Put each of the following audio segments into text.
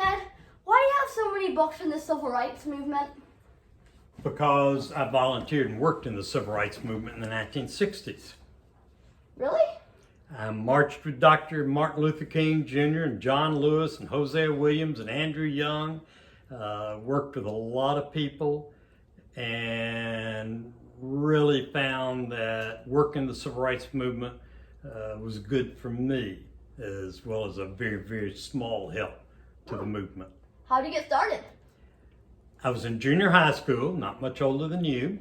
Dad, why do you have so many books from the civil rights movement? Because I volunteered and worked in the civil rights movement in the 1960s. Really? I marched with Dr. Martin Luther King Jr. and John Lewis and Hosea Williams and Andrew Young. Worked with a lot of people and really found that working the civil rights movement was good for me, as well as a very, very small help to the movement. How did you get started? I was in junior high school, not much older than you,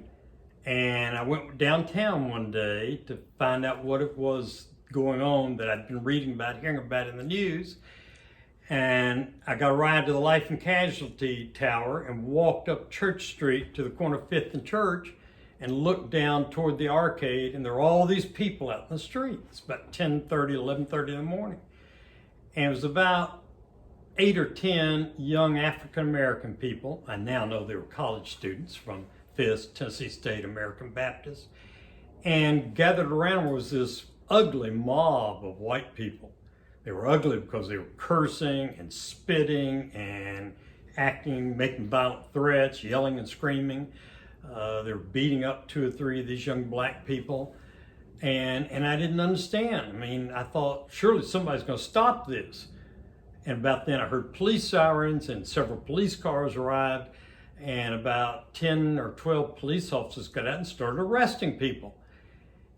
and I went downtown one day to find out what it was going on that I'd been reading about, hearing about in the news. And I got a ride to the Life and Casualty Tower and walked up Church Street to the corner of 5th and Church and looked down toward the arcade, and there were all these people out in the street. It's about 10:30, 11:30 in the morning. And it was about 8 or 10 young African-American people. I now know they were college students from Fisk, Tennessee State, American Baptist. And gathered around was this ugly mob of white people. They were ugly because they were cursing and spitting and acting, making violent threats, yelling and screaming. They were beating up 2 or 3 of these young black people. And I didn't understand. I mean, I thought, surely somebody's going to stop this. And about then I heard police sirens and several police cars arrived, and about 10 or 12 police officers got out and started arresting people.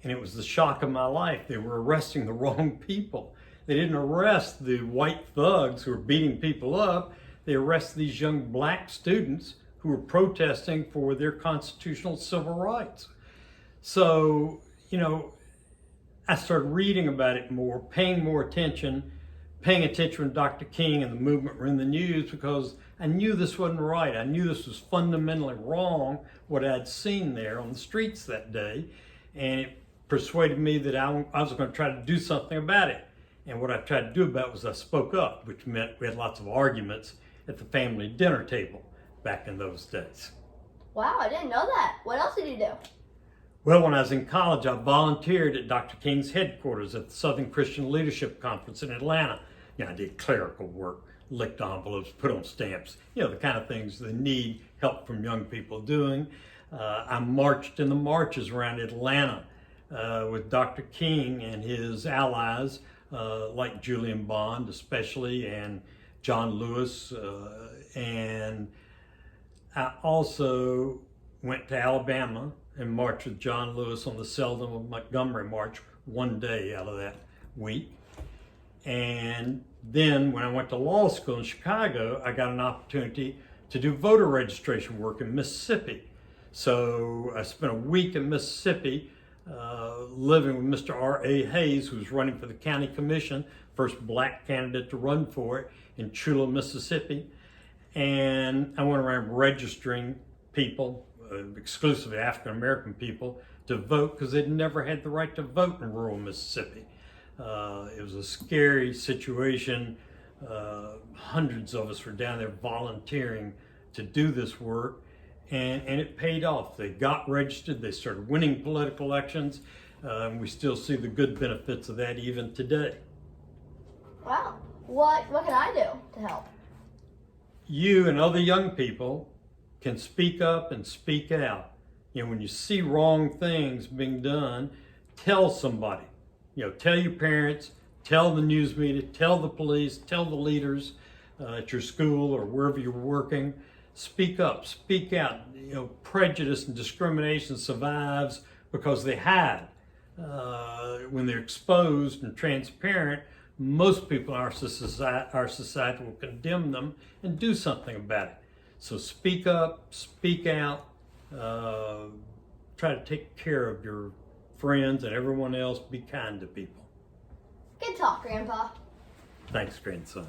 And it was the shock of my life. They were arresting the wrong people. They didn't arrest the white thugs who were beating people up. They arrested these young black students who were protesting for their constitutional civil rights. So, I started reading about it more, paying attention when Dr. King and the movement were in the news, because I knew this wasn't right. I knew this was fundamentally wrong, what I'd seen there on the streets that day. And it persuaded me that I was going to try to do something about it. And what I tried to do about it was I spoke up, which meant we had lots of arguments at the family dinner table back in those days. Wow, I didn't know that. What else did you do? Well, when I was in college, I volunteered at Dr. King's headquarters at the Southern Christian Leadership Conference in Atlanta. I did clerical work, licked envelopes, put on stamps, the kind of things they need help from young people doing. I marched in the marches around Atlanta with Dr. King and his allies, like Julian Bond especially, and John Lewis. And I also went to Alabama and marched with John Lewis on the Selden of Montgomery March one day out of that week. And then when I went to law school in Chicago, I got an opportunity to do voter registration work in Mississippi. So I spent a week in Mississippi living with Mr. R.A. Hayes, who was running for the county commission, first black candidate to run for it in Chula, Mississippi. And I went around registering people, exclusively African-American people, to vote, because they'd never had the right to vote in rural Mississippi. It was a scary situation. Hundreds of us were down there volunteering to do this work, and it paid off. They got registered, they started winning political elections, and we still see the good benefits of that even today. Wow. What can I do to help? You and other young people can speak up and speak out. When you see wrong things being done, tell somebody. Tell your parents, tell the news media, tell the police, tell the leaders at your school or wherever you're working. Speak up, speak out. Prejudice and discrimination survives because they hide. When they're exposed and transparent, most people in our society will condemn them and do something about it. So speak up, speak out, try to take care of your friends and everyone else. Be kind to people. Good talk, Grandpa. Thanks, grandson.